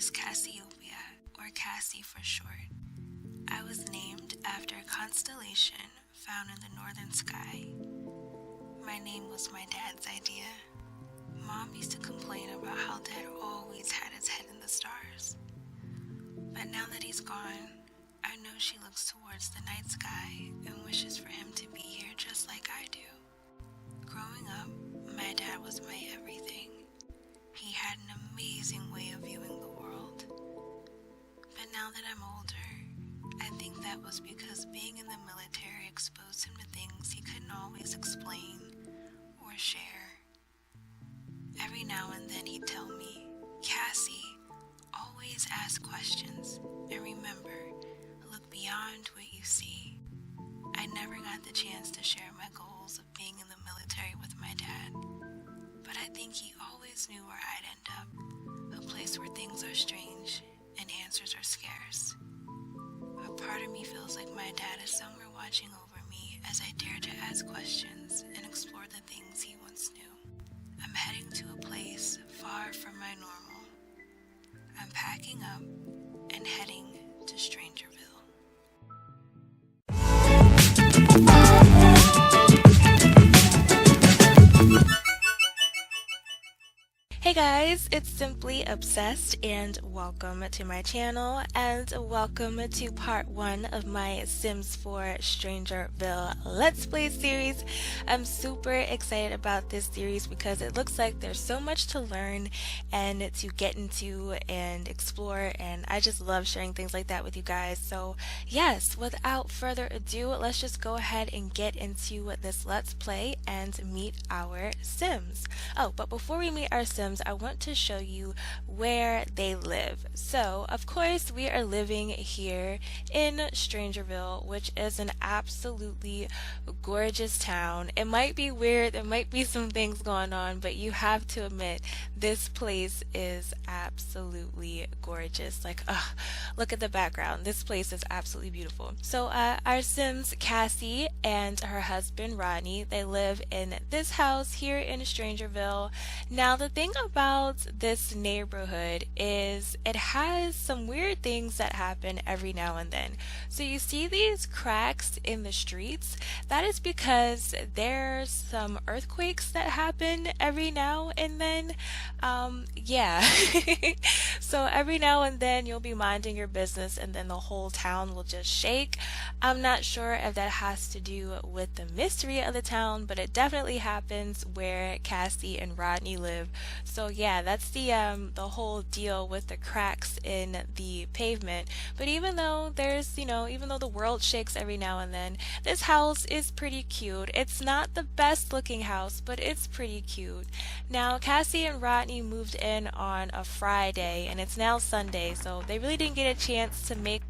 is Cassiopeia, or Cassie for short. I was named after a constellation found in the northern sky. My name was my dad's idea. Mom used to complain about how Dad always had his head in the stars. But now that he's gone, I know she looks towards the night sky and wishes for him to be here just like I do. Growing up, my dad was my everything. He had an amazing way of viewing the world. But now that I'm older, I think that was because being in the military exposed him to things he couldn't always explain or share. Every now and then he'd tell me, "Cassie, always ask questions, and remember, look beyond what you see." I never got the chance to share my goals of being in the military with my dad, but I think he always knew where I'd end up, a place where things are strange and answers are scarce. A part of me feels like my dad is somewhere watching over me as I dare to ask questions and explore the things he once knew. I'm heading to a place far from my normal. I'm packing up and heading to Strangerville. Hey guys, it's Simply Obsessed and welcome to my channel and welcome to part 1 of my Sims 4 Strangerville Let's Play series. I'm super excited about this series because it looks like there's so much to learn and to get into and explore, and I just love sharing things like that with you guys. So yes, without further ado, let's just go ahead and get into this Let's Play and meet our Sims. Oh, but before we meet our Sims, I want to show you where they live. So, of course, we are living here in Strangerville, which is an absolutely gorgeous town. It might be weird, there might be some things going on, but you have to admit, this place is absolutely gorgeous. Like, look at the background. This place is absolutely beautiful. So, our Sims, Cassie and her husband, Rodney, they live in this house here in Strangerville. Now, the thing about this neighborhood is it has some weird things that happen every now and then. So you see these cracks in the streets. That is because there's some earthquakes that happen every now and then. Yeah. So every now and then you'll be minding your business and then the whole town will just shake. I'm not sure if that has to do with the mystery of the town, but it definitely happens where Cassie and Rodney live. So yeah, that's the whole deal with the cracks in the pavement. But even though there's, even though the world shakes every now and then, this house is pretty cute. It's not the best looking house, but it's pretty cute. Now, Cassie and Rodney moved in on a Friday, and it's now Sunday, so they really didn't get a chance to make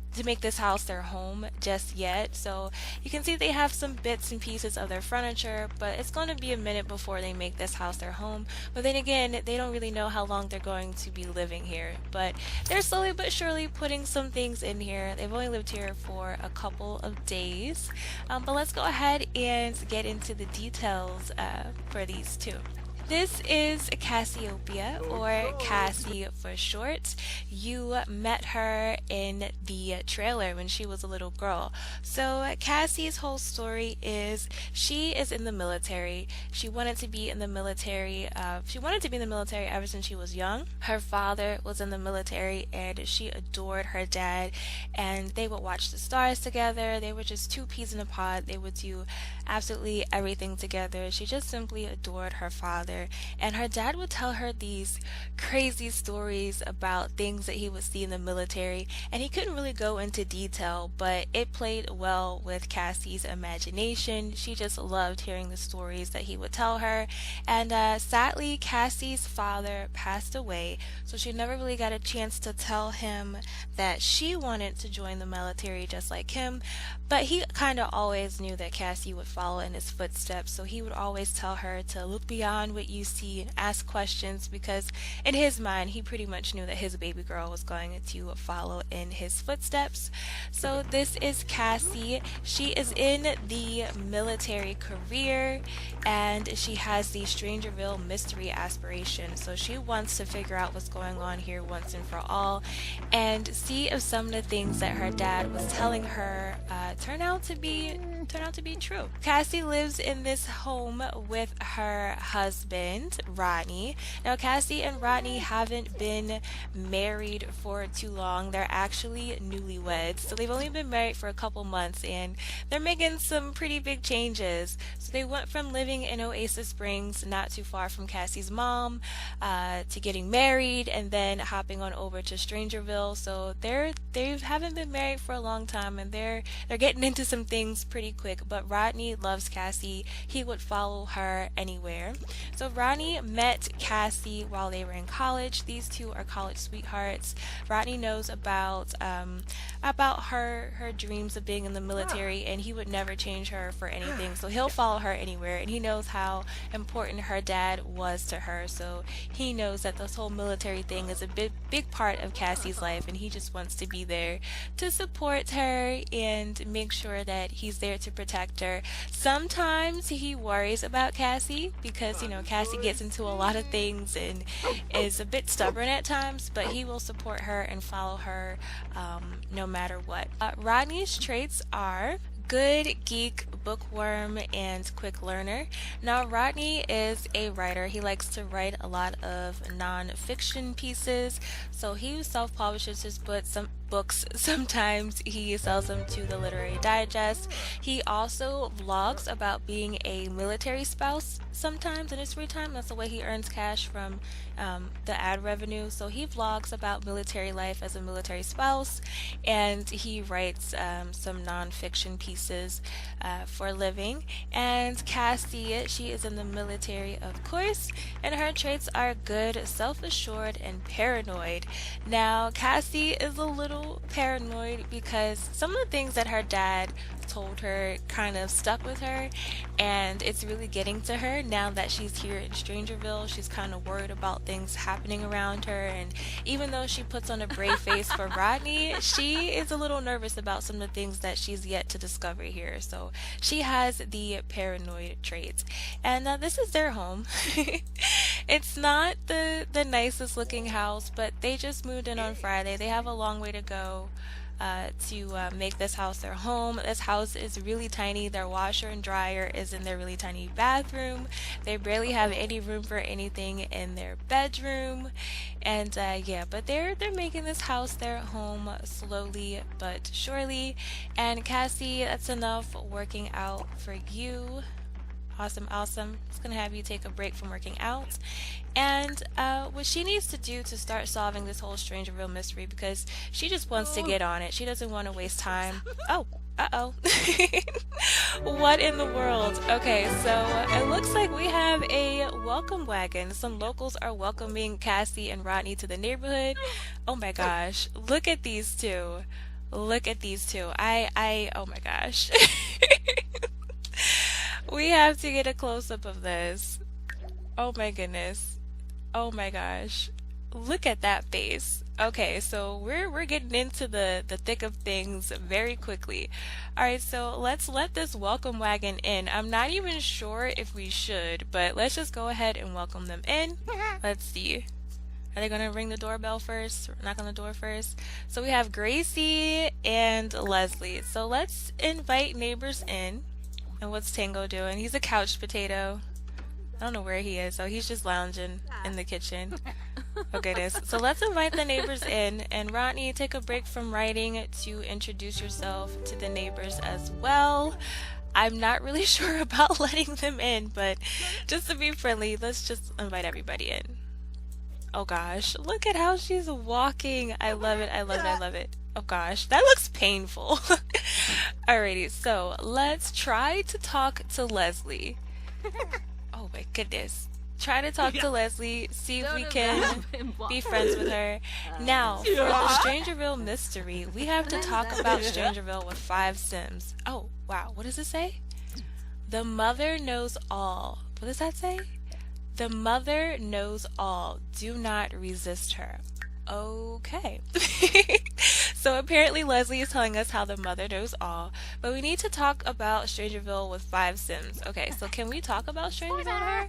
this house their home just yet. So you can see they have some bits and pieces of their furniture, but it's going to be a minute before they make this house their home. But then again, they don't really know how long they're going to be living here, but they're slowly but surely putting some things in here. They've only lived here for a couple of days, but let's go ahead and get into the details for these two. This is Cassiopeia, or Cassie for short. You met her in the trailer when she was a little girl. So Cassie's whole story is she is in the military. She wanted to be in the military. Ever since she was young. Her father was in the military and she adored her dad, and they would watch the stars together. They were just two peas in a pod. They would do absolutely everything together. She just simply adored her father. And her dad would tell her these crazy stories about things that he would see in the military, and he couldn't really go into detail, but it played well with Cassie's imagination. She just loved hearing the stories that he would tell her. And sadly, Cassie's father passed away, so she never really got a chance to tell him that she wanted to join the military just like him, but he kind of always knew that Cassie would follow in his footsteps, so he would always tell her to look beyond what bit UC and ask questions because in his mind he pretty much knew that his baby girl was going to follow in his footsteps. So this is Cassie. She is in the military career and she has the Strangerville mystery aspiration. So she wants to figure out what's going on here once and for all and see if some of the things that her dad was telling her turn out to be true. Cassie lives in this home with her husband, Rodney. Now, Cassie and Rodney haven't been married for too long. They're actually newlyweds. So they've only been married for a couple months and they're making some pretty big changes. So they went from living in Oasis Springs, not too far from Cassie's mom, to getting married and then hopping on over to Strangerville. So they haven't been married for a long time and they're getting into some things pretty quick. But Rodney loves Cassie. He would follow her anywhere. So Rodney met Cassie while they were in college. These two are college sweethearts. Rodney knows about her dreams of being in the military and he would never change her for anything. So he'll follow her anywhere and he knows how important her dad was to her. So he knows that this whole military thing is a big part of Cassie's life and he just wants to be there to support her and make sure that he's there to protect her. Sometimes he worries about Cassie because, you know, Cassie gets into a lot of things and is a bit stubborn at times, but he will support her and follow her no matter what. Rodney's traits are good geek, bookworm, and quick learner. Now, Rodney is a writer. He likes to write a lot of non-fiction pieces, so he self-publishes his books. Sometimes he sells them to the Literary Digest. He also vlogs about being a military spouse sometimes in his free time. That's the way he earns cash from the ad revenue. So he vlogs about military life as a military spouse, and he writes some non-fiction pieces for a living. And Cassie, she is in the military, of course, and her traits are good, self-assured, and paranoid. Now, Cassie is a little paranoid because some of the things that her dad told her kind of stuck with her, and it's really getting to her now that she's here in Strangerville. She's kind of worried about things happening around her, and even though she puts on a brave face for Rodney, she is a little nervous about some of the things that she's yet to discover here. So she has the paranoid traits, and this is their home. It's not the nicest looking house, but they just moved in on Friday. They have a long way to go to make this house their home. This house is really tiny. Their washer and dryer is in their really tiny bathroom. They barely have any room for anything in their bedroom. And yeah, but they're making this house their home slowly but surely. And Cassie, that's enough working out for you. Awesome. It's gonna have you take a break from working out. And what she needs to do to start solving this whole Strangerville mystery, because she just wants to get on it. She doesn't want to waste time. Oh, uh-oh. What in the world? Okay, so it looks like we have a welcome wagon. Some locals are welcoming Cassie and Rodney to the neighborhood. Oh my gosh, look at these two. Look at these two. Oh my gosh. We have to get a close-up of this. Oh my goodness. Oh my gosh. Look at that face. Okay, so we're getting into the thick of things very quickly. Alright, so let's let this welcome wagon in. I'm not even sure if we should, but let's just go ahead and welcome them in. Let's see. Are they going to ring the doorbell first? Knock on the door first? So we have Gracie and Leslie. So let's invite neighbors in. And what's Tango doing? He's a couch potato. I don't know where he is, so he's just lounging in the kitchen. Oh goodness. So let's invite the neighbors in, and Rodney, take a break from writing to introduce yourself to the neighbors as well. I'm not really sure about letting them in, but just to be friendly, let's just invite everybody in. Oh gosh, look at how she's walking. I love it. Oh gosh, that looks painful. Alrighty, so let's try to talk to Leslie. Oh my goodness. Try to talk to Leslie, see if we can be friends with her. Now, for the Strangerville mystery, we have to talk about Strangerville with 5 Sims. Oh, wow, what does it say? The mother knows all. What does that say? The mother knows all. Do not resist her. Okay. So apparently Leslie is telling us how the mother knows all, but we need to talk about Strangerville with 5 Sims. Okay, so can we talk about Strangerville to her?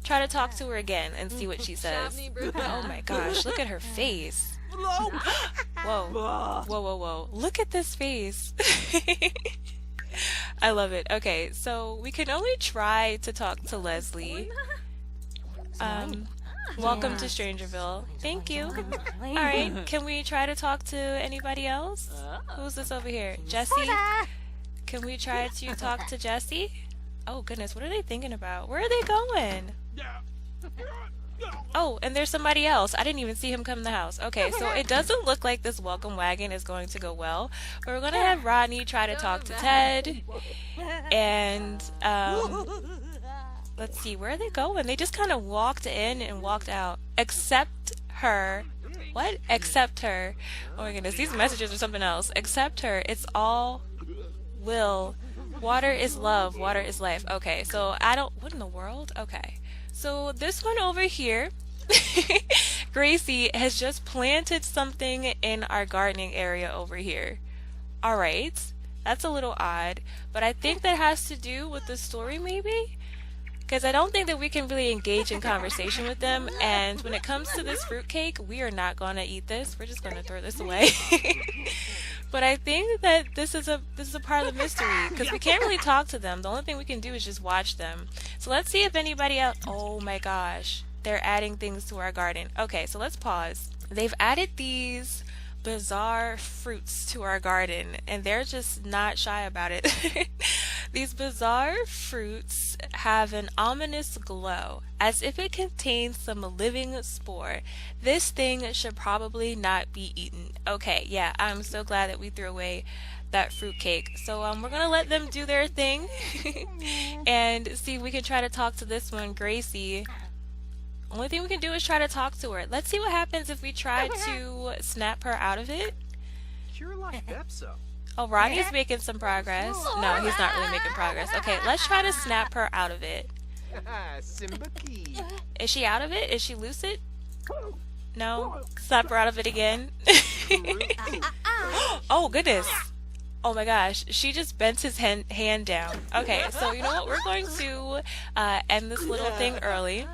Try to talk to her again and see what she says. Oh my gosh, look at her face. Whoa. Whoa, whoa, whoa. Look at this face. I love it. Okay, so we can only try to talk to Leslie. Welcome to Strangerville. Thank you. Alright, can we try to talk to anybody else? Who's this over here? Jesse? Can we try to talk to Jesse? Oh goodness, what are they thinking about? Where are they going? Oh, and there's somebody else. I didn't even see him come in the house. Okay, so it doesn't look like this welcome wagon is going to go well. But we're going to have Rodney try to talk to Ted. And, let's see, where are they going? They just kind of walked in and walked out. Except her. What? Except her. Oh my goodness, these messages are something else. Except her. It's all will. Water is love. Water is life. Okay, so I don't... What in the world? Okay. So this one over here, Gracie has just planted something in our gardening area over here. Alright, that's a little odd, but I think that has to do with the story maybe? Because I don't think that we can really engage in conversation with them, and when it comes to this fruitcake, we are not going to eat this. We're just going to throw this away. But I think that this is a part of the mystery, because we can't really talk to them. The only thing we can do is just watch them. So let's see if anybody else... Oh my gosh. They're adding things to our garden. Okay, so let's pause. They've added these bizarre fruits to our garden, and they're just not shy about it. These bizarre fruits have an ominous glow, as if it contains some living spore. This thing should probably not be eaten. Okay, yeah, I'm so glad that we threw away that fruitcake. So we're gonna let them do their thing and see if we can try to talk to this one, Gracie. Only thing we can do is try to talk to her. Let's see what happens if we try to snap her out of it. Sure like Bepso. Oh, Rodney's making some progress. No, he's not really making progress. Okay, let's try to snap her out of it. Simba Key. Is she out of it? Is she lucid? No? Snap her out of it again. Oh, goodness. Oh my gosh, she just bent his hand down. Okay, so you know what? We're going to end this little thing early.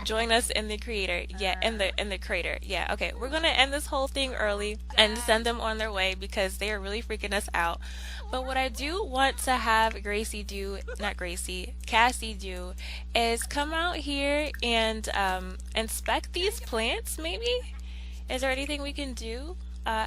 Join us in the creator. Yeah, in the crater. Yeah, okay. We're gonna end this whole thing early and send them on their way because they are really freaking us out. But what I do want to have Cassie do is come out here and inspect these plants maybe? Is there anything we can do?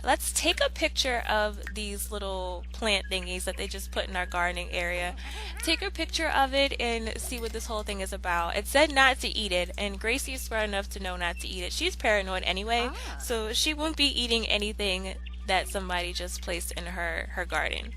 Let's take a picture of these little plant thingies that they just put in our gardening area. Take a picture of it and see what this whole thing is about. It said not to eat it, and Gracie is smart enough to know not to eat it. She's paranoid anyway, so she won't be eating anything that somebody just placed in her garden.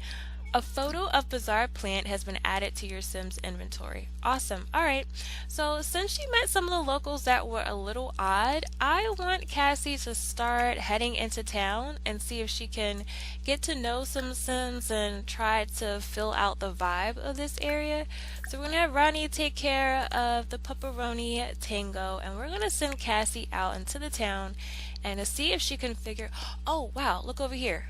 A photo of bizarre plant has been added to your Sims inventory. Awesome. Alright, so since she met some of the locals that were a little odd, I want Cassie to start heading into town and see if she can get to know some Sims and try to fill out the vibe of this area. So we're going to have Rodney take care of the pepperoni tango, and we're going to send Cassie out into the town and to see if she can figure... Oh, wow, look over here.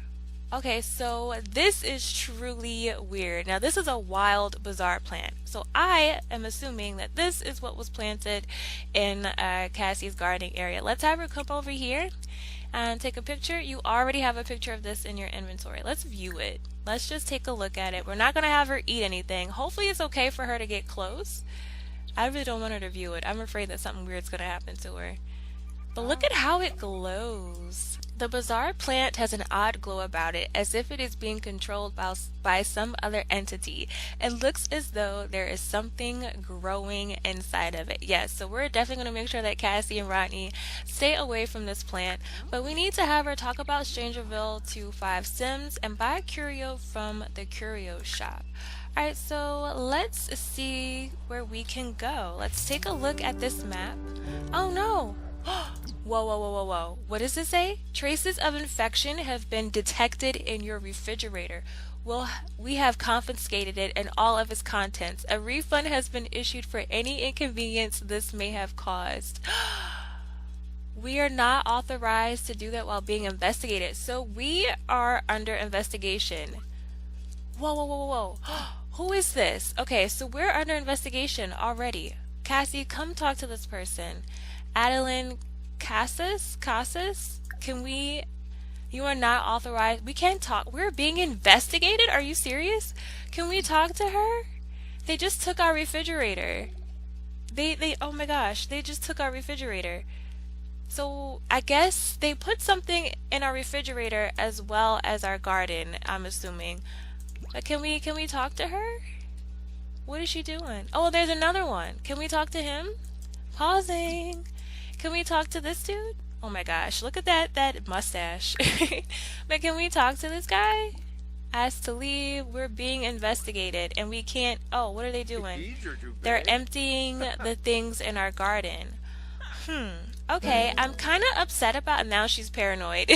Okay, so this is truly weird. Now, this is a wild, bizarre plant. So I am assuming that this is what was planted in Cassie's gardening area. Let's have her come over here and take a picture. You already have a picture of this in your inventory. Let's view it. Let's just take a look at it. We're not going to have her eat anything. Hopefully it's okay for her to get close. I really don't want her to view it. I'm afraid that something weird's going to happen to her. But look at how it glows. The bizarre plant has an odd glow about it, as if it is being controlled by some other entity. It looks as though there is something growing inside of it. Yes, so we're definitely going to make sure that Cassie and Rodney stay away from this plant. But we need to have her talk about Strangerville to 5 Sims and buy Curio from the Curio Shop. Alright, so let's see where we can go. Let's take a look at this map. Oh no! Whoa, whoa, whoa, whoa, whoa. What does it say? Traces of infection have been detected in your refrigerator. we have confiscated it and all of its contents. A refund has been issued for any inconvenience this may have caused. We are not authorized to do that while being investigated. So we are under investigation. Whoa, whoa, whoa, whoa, whoa. Who is this? Okay, so we're under investigation already. Cassie, come talk to this person. Adeline Casas? Can we... You are not authorized. We can't talk. We're being investigated? Are you serious? Can we talk to her? They just took our refrigerator. Oh my gosh, they just took our refrigerator. So I guess they put something in our refrigerator as well as our garden, I'm assuming. But can we talk to her? What is she doing? Oh, there's another one. Can we talk to him? Pausing. Can we talk to this dude? Oh my gosh, look at that mustache. But can we talk to this guy? Asked to leave. We're being investigated and we can't... Oh, what are they doing? They're emptying the things in our garden. Okay, I'm kind of upset about... Now she's paranoid.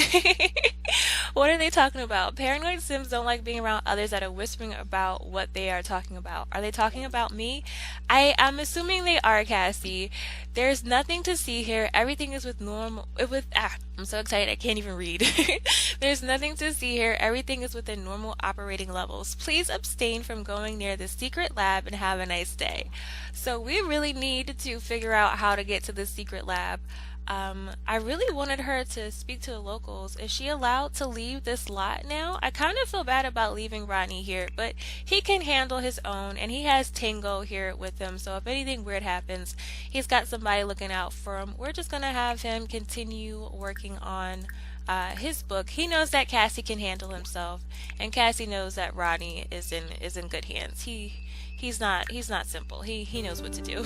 What are they talking about? Paranoid Sims don't like being around others that are whispering about what they are talking about. Are they talking about me? I'm assuming they are, Cassie. There's nothing to see here. Everything is I'm so excited I can't even read. There's nothing to see here. Everything is within normal operating levels. Please abstain from going near the secret lab and have a nice day. So we really need to figure out how to get to the secret lab. I really wanted her to speak to the locals. Is she allowed to leave this lot now? I kind of feel bad about leaving Rodney here, but he can handle his own, and he has Tango here with him, so if anything weird happens, he's got somebody looking out for him. We're just going to have him continue working on his book. He knows that Cassie can handle himself, and Cassie knows that Rodney is in good hands. He's not simple. He knows what to do.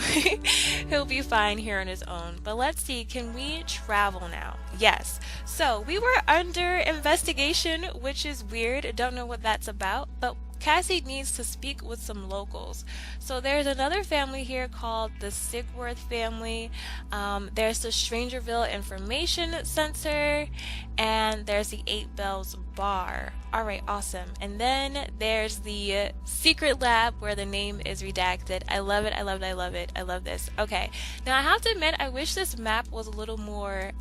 He'll be fine here on his own. But let's see, can we travel now? Yes. So we were under investigation, which is weird. Don't know what that's about, but Cassie needs to speak with some locals. So there's another family here called the Sigworth family. There's the Strangerville Information Center, and there's the 8 Bells Bar. Alright, awesome. And then there's the secret lab where the name is redacted. I love it, I love it, I love it. I love this. Okay, now I have to admit, I wish this map was a little more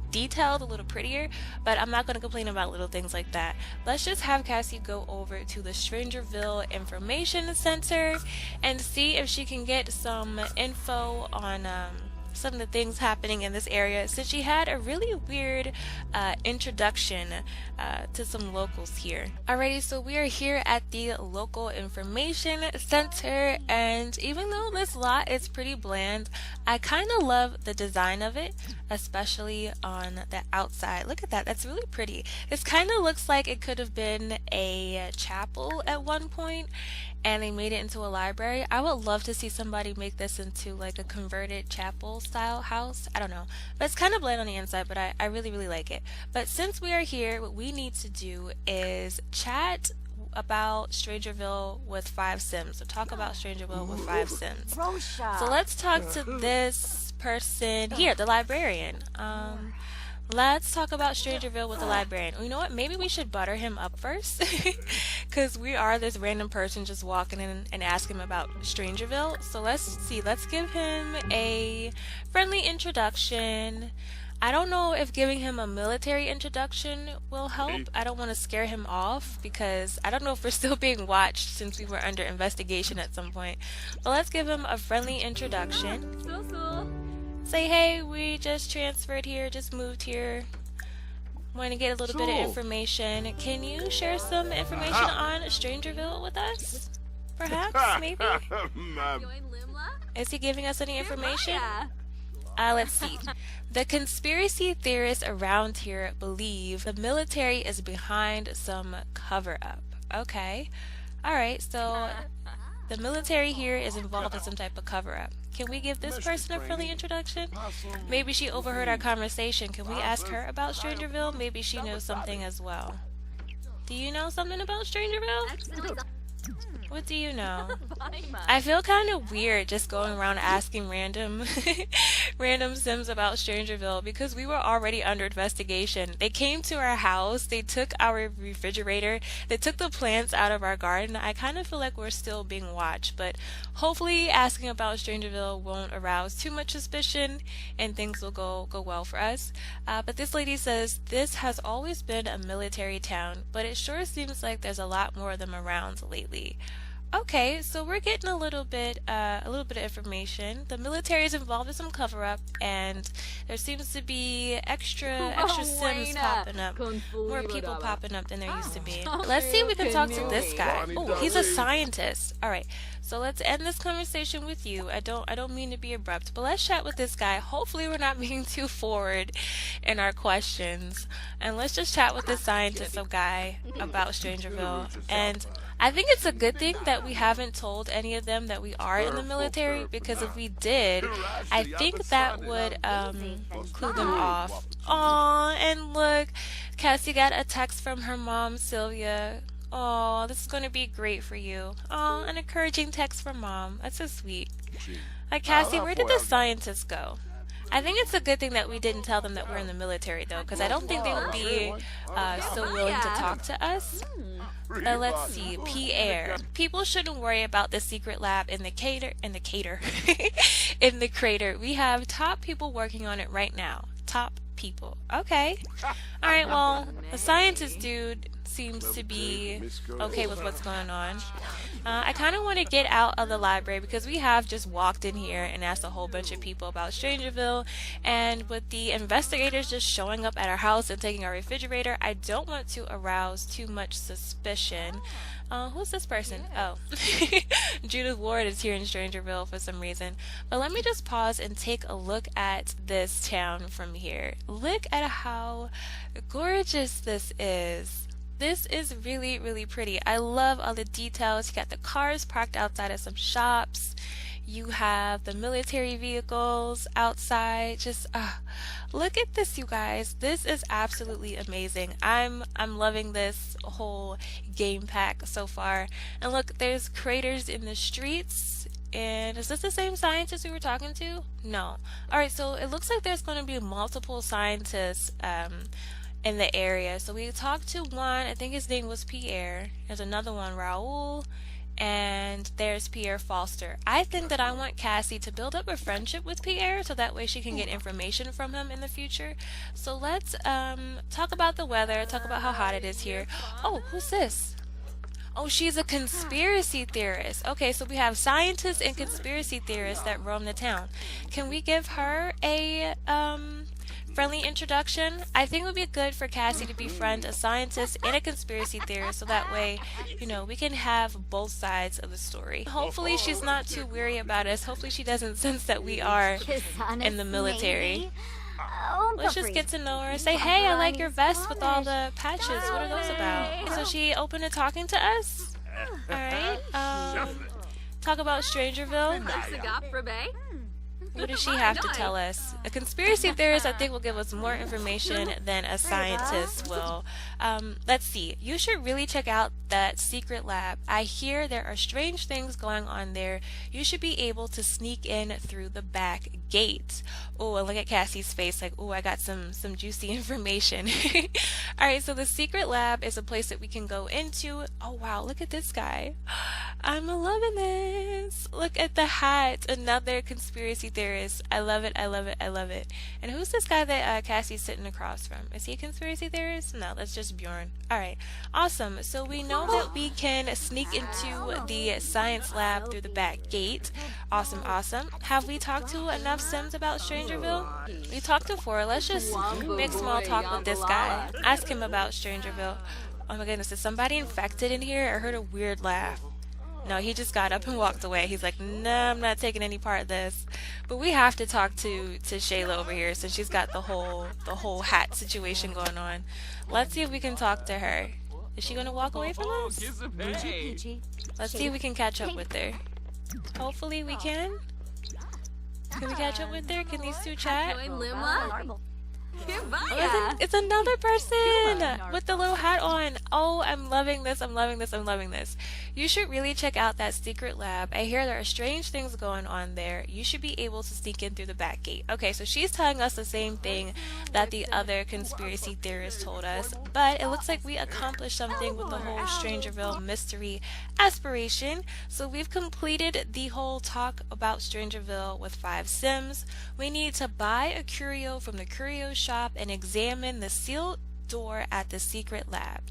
detailed, a little prettier, but I'm not going to complain about little things like that. Let's just have Cassie go over to the Strangerville Information Center and see if she can get some info on some of the things happening in this area, since she had a really weird introduction to some locals here. Alrighty, so we are here at the local information center, and even though this lot is pretty bland, I kind of love the design of it, especially on the outside. Look at that, that's really pretty. This kind of looks like it could have been a chapel at one point, and they made it into a library. I would love to see somebody make this into like a converted chapel style house. I don't know, but it's kind of bland on the inside, but I really like it. But since we are here, what we need to do is chat about Strangerville with 5 Sims. So talk about Strangerville with 5 Sims. So let's talk to this person here, the librarian. Let's talk about Strangerville with the librarian. You know what? Maybe we should butter him up first, because we are this random person just walking in and ask him about Strangerville. So let's see. Let's give him a friendly introduction. I don't know if giving him a military introduction will help. I don't want to scare him off, because I don't know if we're still being watched since we were under investigation at some point. But let's give him a friendly introduction. Say, hey, we just transferred here, just moved here. Want to get a little bit of information. Can you share some information on Strangerville with us? Perhaps, maybe? Is he giving us any information? Let's see. The conspiracy theorists around here believe the military is behind some cover-up. Okay. Alright, so the military here is involved in some type of cover-up. Can we give this person a friendly introduction? Maybe she overheard our conversation. Can we ask her about Strangerville? Maybe she knows something as well. Do you know something about Strangerville? What do you know? I feel kind of weird just going around asking random random Sims about Strangerville because we were already under investigation. They came to our house, they took our refrigerator, they took the plants out of our garden. I kind of feel like we're still being watched, but hopefully asking about Strangerville won't arouse too much suspicion and things will go well for us. But this lady says this has always been a military town, but it sure seems like there's a lot more of them around lately. Okay, so we're getting a little bit of information. The military is involved in some cover-up, and there seems to be extra Sims popping up. More people popping up than there used to be. Let's see if we can talk to this guy. Oh, he's a scientist. All right, so let's end this conversation with you. I don't mean to be abrupt, but let's chat with this guy. Hopefully, we're not being too forward in our questions, and let's just chat with this scientist guy about Strangerville. And I think it's a good thing that we haven't told any of them that we are in the military, because if we did, I think that would clue them off. Aw, and look, Cassie got a text from her mom, Sylvia. Oh, this is going to be great for you. Oh, an encouraging text from mom. That's so sweet. Cassie, where did the scientists go? I think it's a good thing that we didn't tell them that we're in the military, though, because I don't think they would be so willing to talk to us. Let's see, Pierre. People shouldn't worry about the secret lab in the crater. We have top people working on it right now. Top people. Okay. All right. Well, the scientist dude seems to be okay with what's going on. I kind of want to get out of the library because we have just walked in here and asked a whole bunch of people about Strangerville, and with the investigators just showing up at our house and taking our refrigerator, I don't want to arouse too much suspicion. Who's this person? Oh, Judith Ward is here in Strangerville for some reason. But let me just pause and take a look at this town from here. Look at how gorgeous this is. This is really, really pretty. I love all the details. You got the cars parked outside of some shops. You have the military vehicles outside. Just look at this, you guys. This is absolutely amazing. I'm loving this whole game pack so far. And look, there's craters in the streets. And is this the same scientist we were talking to? No. Alright, so it looks like there's going to be multiple scientists in the area. So we talked to one, I think his name was Pierre. There's another one, Raul, and there's Pierre Foster. I think that I want Cassie to build up a friendship with Pierre so that way she can get information from him in the future. So let's talk about the weather, talk about how hot it is here. Oh, who's this? Oh, she's a conspiracy theorist. Okay, so we have scientists and conspiracy theorists that roam the town. Can we give her a friendly introduction? I think it would be good for Cassie to befriend a scientist and a conspiracy theorist so that way, you know, we can have both sides of the story. Hopefully she's not too weary about us. Hopefully she doesn't sense that we are in the military. Let's just get to know her. Say, hey, I like your vest with all the patches. What are those about? So she open to talking to us? Alright. Talk about Strangerville. What does she have to tell us? A conspiracy theorist, I think, will give us more information than a scientist will. Let's see. You should really check out that secret lab. I hear there are strange things going on there. You should be able to sneak in through the back gate. Oh, and look at Cassie's face like, oh, I got some juicy information. Alright, so the secret lab is a place that we can go into. Oh, wow, look at this guy. I'm loving this. Look at the hat. Another conspiracy theorist. I love it, I love it, I love it. And who's this guy that Cassie's sitting across from? Is he a conspiracy theorist? No, that's just Bjorn. Alright, awesome. So we know that we can sneak into the science lab through the back gate. Awesome, awesome. Have we talked to enough Sims about Strangerville? We talked to 4. Let's just make small talk with this guy. Ask him about Strangerville. Oh my goodness, is somebody infected in here? I heard a weird laugh. No, he just got up and walked away. He's like, nah, I'm not taking any part of this. But we have to talk to Shayla over here since she's got the whole hat situation going on. Let's see if we can talk to her. Is she gonna walk away from us? Let's see if we can catch up with her. Hopefully we can. Can we catch up with her? Can these two chat? Oh, it's another person with the little hat on. Oh, I'm loving this. I'm loving this. I'm loving this. You should really check out that secret lab. I hear there are strange things going on there. You should be able to sneak in through the back gate. Okay, so she's telling us the same thing that the other conspiracy theorists told us, but it looks like we accomplished something with the whole Strangerville mystery aspiration. So we've completed the whole talk about Strangerville with 5 Sims. We need to buy a curio from the Curio Shop and examine the sealed door at the secret lab.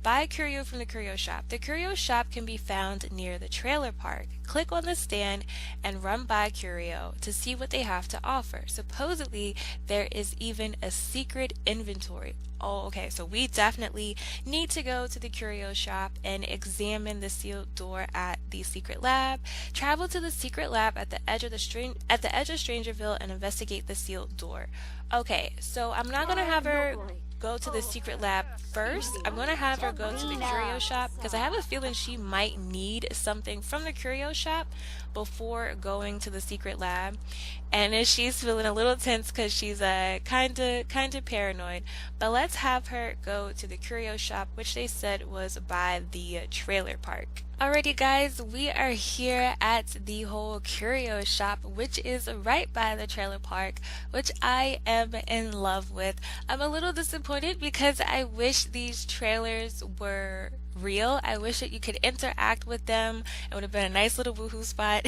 Buy a curio from the Curio Shop. The Curio Shop can be found near the trailer park. Click on the stand and run by Curio to see what they have to offer. Supposedly, there is even a secret inventory. Oh, okay, so we definitely need to go to the Curio Shop and examine the sealed door at the secret lab. Travel to the secret lab at the edge of Strangerville and investigate the sealed door. Okay, so I'm not gonna have her go to the secret lab first. I'm going to have her go to the Curio Shop because I have a feeling she might need something from the Curio Shop before going to the secret lab. And she's feeling a little tense because she's kind of paranoid. But let's have her go to the Curio Shop, which they said was by the trailer park. Alrighty guys, we are here at the whole Curio Shop, which is right by the trailer park, which I am in love with. I'm a little disappointed because I wish these trailers were real. I wish that you could interact with them. It would have been a nice little woohoo spot.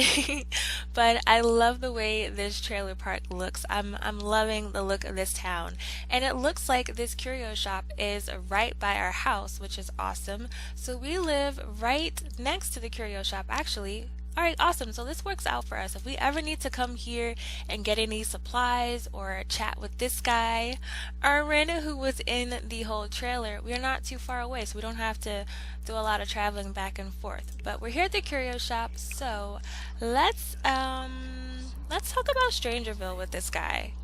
But I love the way this trailer park looks. I'm loving the look of this town. And it looks like this Curio Shop is right by our house, which is awesome. So we live right next to the Curio Shop actually. Alright, awesome. So this works out for us. If we ever need to come here and get any supplies or chat with this guy, Erwin, who was in the whole trailer, we're not too far away, so we don't have to do a lot of traveling back and forth. But we're here at the Curio Shop, so let's talk about Strangerville with this guy.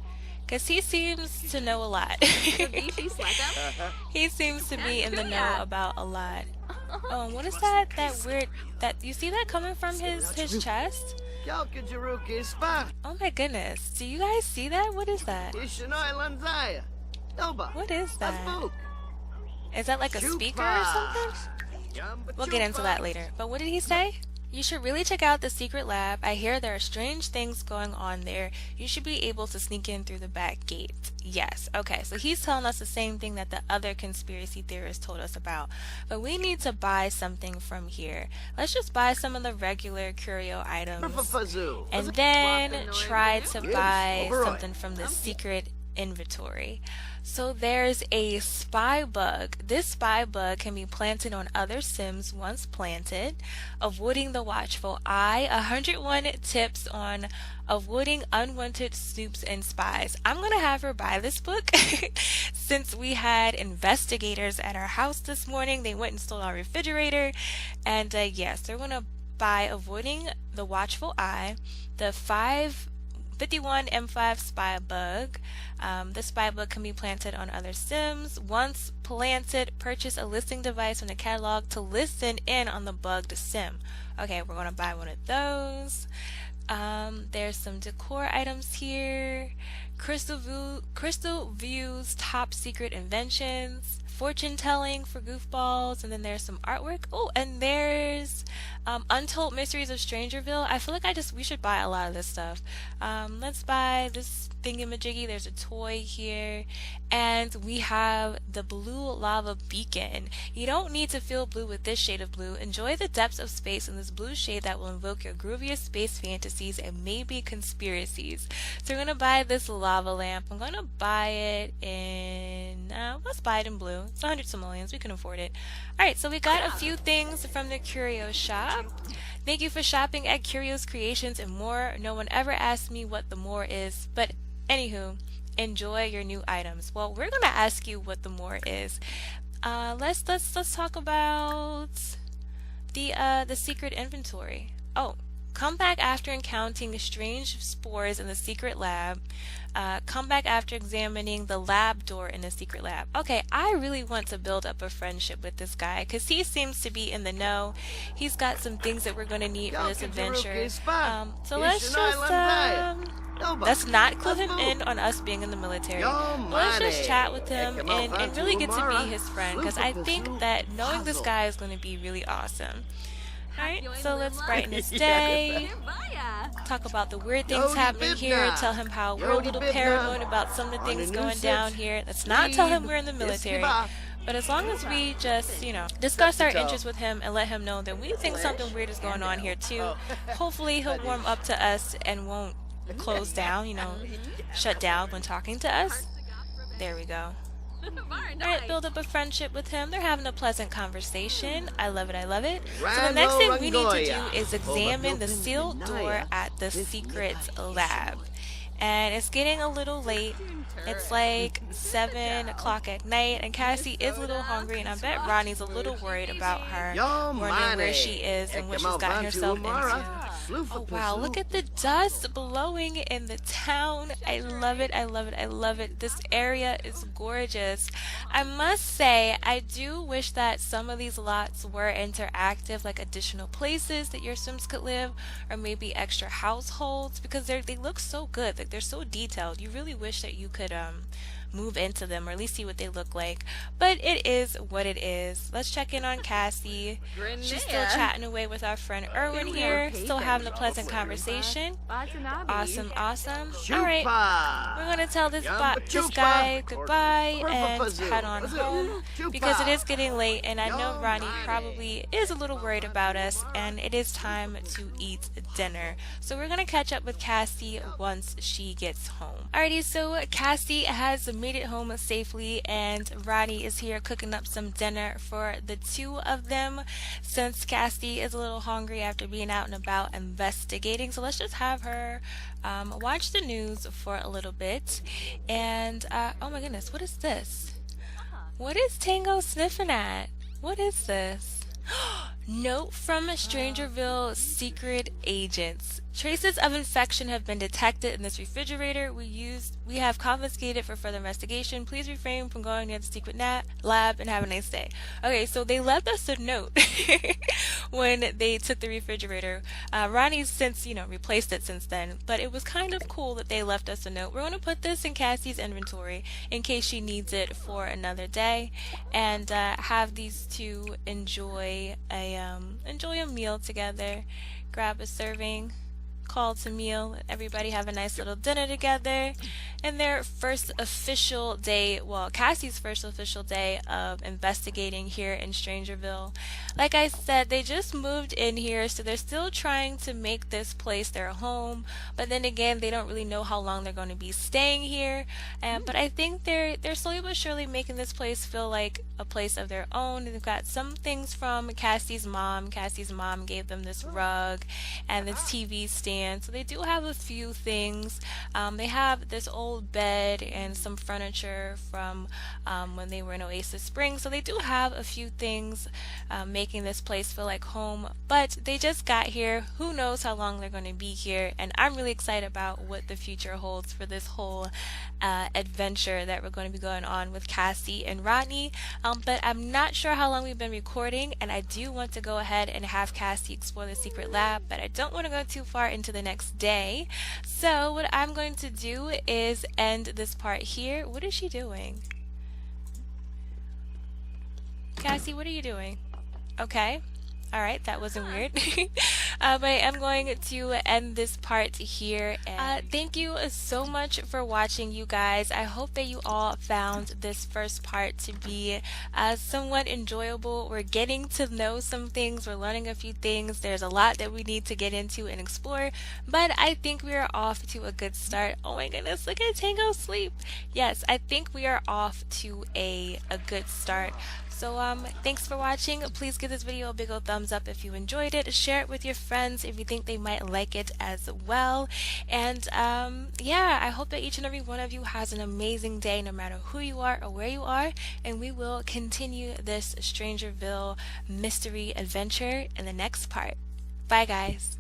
Because he seems to know a lot. He seems to be in the know about a lot. Oh, what is that? That weird, you see that coming from his chest? Oh my goodness. Do you guys see that? What is that? What is that? Is that like a speaker or something? We'll get into that later. But what did he say? You should really check out the secret lab. I hear there are strange things going on there. You should be able to sneak in through the back gate. Yes, okay, so he's telling us the same thing that the other conspiracy theorists told us about. But we need to buy something from here. Let's just buy some of the regular curio items. And then try to buy something from the secret inventory. So there's a spy bug. This spy bug can be planted on other Sims once planted. Avoiding the watchful eye. 101 tips on avoiding unwanted snoops and spies. I'm gonna have her buy this book since we had investigators at our house this morning. They went and stole our refrigerator, and yes, they're gonna buy Avoiding the Watchful Eye, the 51 M5 spy bug. This spy bug can be planted on other Sims. Once planted, purchase a listening device from the catalog to listen in on the bugged Sim. Okay, we're going to buy one of those. There's some decor items here. Crystal View's top secret inventions. Fortune telling for goofballs, and then there's some artwork. Oh, and there's Untold Mysteries of Strangerville. I feel like we should buy a lot of this stuff. Let's buy this thingamajiggy. There's a toy here, and we have the blue lava beacon. You don't need to feel blue with this shade of blue. Enjoy the depths of space in this blue shade that will invoke your grooviest space fantasies and maybe conspiracies. So we're gonna buy this lava lamp. I'm gonna buy it in let's buy it in blue. It's 100 simoleons. We can afford it. Alright, so we got a few things from the Curio Shop. Thank you for shopping at Curio's Creations and more. No one ever asked me what the more is, but anywho, enjoy your new items. Well, we're gonna ask you what the more is. Let's talk about the secret inventory. Oh, come back after encountering strange spores in the secret lab. Come back after examining the lab door in the secret lab. Okay, I really want to build up a friendship with this guy because he seems to be in the know. He's got some things that we're going to need for this adventure. So let's not clue him in on us being in the military. Let's just chat with him and really get to be his friend because I think that knowing this guy is going to be really awesome. Alright, so let's brighten his day. Talk about the weird things happening here. Tell him how we're a little paranoid about some of the things going down here. Let's not tell him we're in the military. But as long as we just, discuss our interests with him and let him know that we think something weird is going on here too, hopefully he'll warm up to us and won't close down, shut down when talking to us. There we go. Alright, build up a friendship with him. They're having a pleasant conversation. I love it, I love it. So the next thing we need to do is examine the sealed door at the secret lab. And it's getting a little late. It's like 7 o'clock at night, and Cassie is a little hungry, and I bet Rodney's a little worried about her, wondering where she is and what she's gotten herself into. Oh wow, look at the dust blowing in the town. I love it, I love it, I love it. This area is gorgeous. I must say, I do wish that some of these lots were interactive, like additional places that your Sims could live, or maybe extra households, because they look so good. Like, they're so detailed. You really wish that you could move into them, or at least see what they look like. But it is what it is. Let's check in on Cassie. She's still chatting away with our friend Erwin here, still having a pleasant conversation. Awesome, awesome. Alright, we're gonna tell this guy goodbye and head on home, because it is getting late, and I know Rodney probably is a little worried about us, and it is time to eat dinner. So we're gonna catch up with Cassie once she gets home. Alrighty, so Cassie has made it home safely, and Rodney is here cooking up some dinner for the two of them, since Cassie is a little hungry after being out and about investigating. So let's just have her watch the news for a little bit. And oh my goodness, what is this? What is Tango sniffing at? What is this? Note from Strangerville secret agents. Traces of infection have been detected in this refrigerator we have confiscated for further investigation. Please refrain from going near the secret lab and have a nice day. Okay, so they left us a note when they took the refrigerator. Ronnie's since, replaced it since then, but it was kind of cool that they left us a note. We're going to put this in Cassie's inventory in case she needs it for another day, and have these two enjoy a meal together. Grab a serving, call to meal, everybody have a nice little dinner together. And their first official day, well, Cassie's first official day of investigating here in Strangerville. Like I said, they just moved in here, so they're still trying to make this place their home, but then again, they don't really know how long they're going to be staying here. But I think they're slowly but surely making this place feel like a place of their own. They've got some things from Cassie's mom. Cassie's mom gave them this rug and this TV stand, so they do have a few things. They have this old bed and some furniture from when they were in Oasis Springs, so they do have a few things making this place feel like home. But they just got here. Who knows how long they're going to be here, and I'm really excited about what the future holds for this whole adventure that we're going to be going on with Cassie and Rodney. But I'm not sure how long we've been recording, and I do want to go ahead and have Cassie explore the secret lab, but I don't want to go too far into the next day. So what I'm going to do is end this part here. What is she doing? Cassie, what are you doing? Okay. Alright, that wasn't weird. But I am going to end this part here. And thank you so much for watching, you guys. I hope that you all found this first part to be somewhat enjoyable. We're getting to know some things. We're learning a few things. There's a lot that we need to get into and explore. But I think we are off to a good start. Oh my goodness, look at Tango sleep. Yes, I think we are off to a good start. So thanks for watching. Please give this video a big old thumbs up if you enjoyed it. Share it with your friends if you think they might like it as well. And yeah, I hope that each and every one of you has an amazing day, no matter who you are or where you are. And we will continue this Strangerville mystery adventure in the next part. Bye guys.